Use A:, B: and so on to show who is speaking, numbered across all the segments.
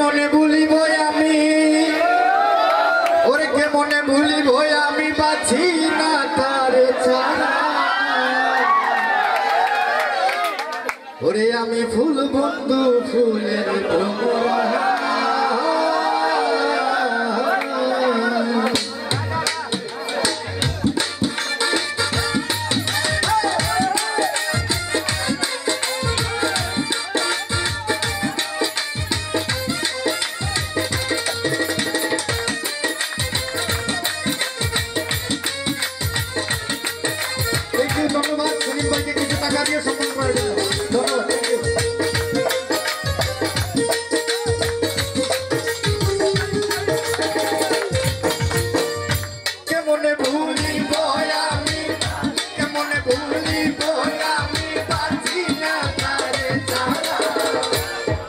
A: কেমনে ভুলিব আমি, ওরে কেমনে ভুলিব আমি, বাঁচি না তারে ছাড়া। ওরে আমি ফুল বন্ধু ফুলের ভ্রমরা। ধন্যবাদ সুনীল ভাইকে কিছু টাকা দিয়ে সম্মান করার জন্য ধন্যবাদ। কেমনে ভুলিব আমি, কেমনে ভুলিব আমি, বাঁচি না তারে ছাড়া।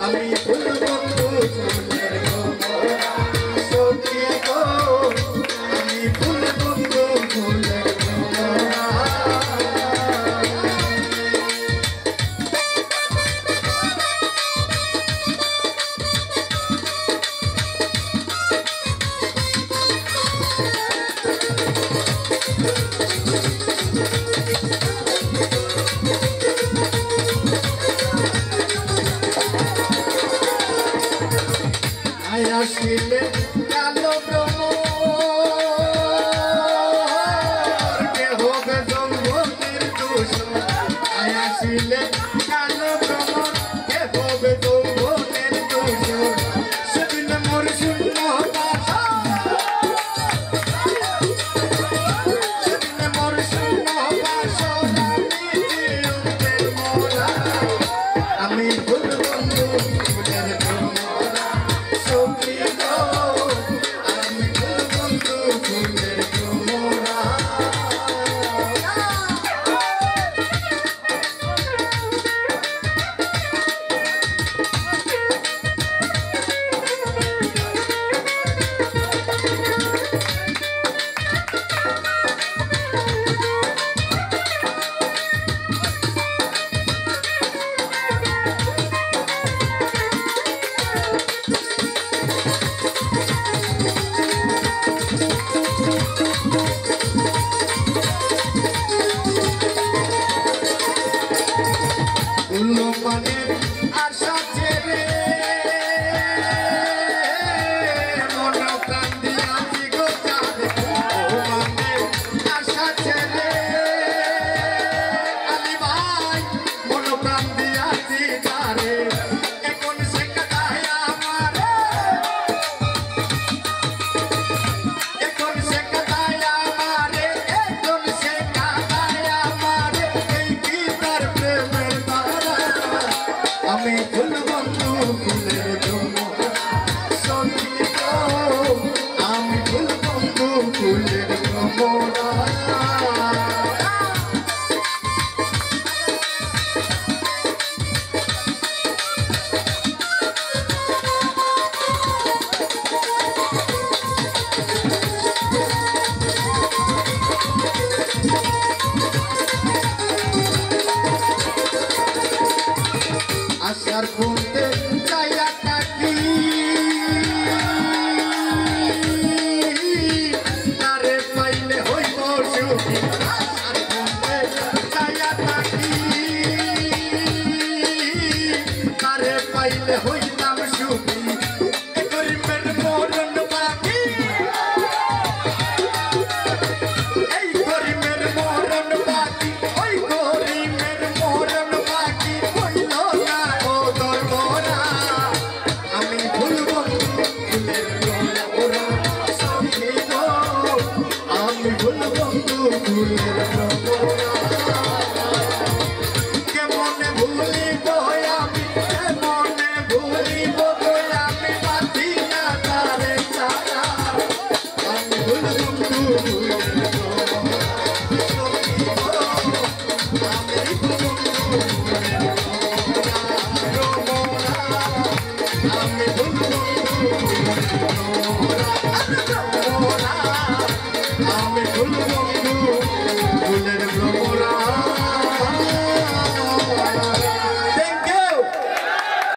A: আমি ফুল বন্ধু ফুলের ভ্রমরা সখী গো, আমি ফুল বন্ধু ফুলের ভ্রমরা। আসিলে কালো ভ্রমর, কে হবে যৌবনের দূষণ। আসিলে কালো ভ্রমর, কে হবে যৌবনের দূষণ। সেদিন মোর শূন্য বাসন, সেদিন মোর শূন্য বাসন, আমি জীবনের মোরা। আমি ফুল বন্ধু ফুলের ভ্রমরা সখী গো, আমি ফুল বন্ধু ফুলের ভ্রমরা। মানের আশা ছেড়ে মন প্রাণ দিয়াছি গো চাঁদে, ও মানের আশা ছেড়ে আলী ভাই মন প্রাণ দিয়াছি তারে। এখন সে কাদায় আমারে, এখন সে কাদায় আমারে, এখন সে কাদায় আমারে, এই কি তার প্রেমের তারা। আমি ফুল বন্ধু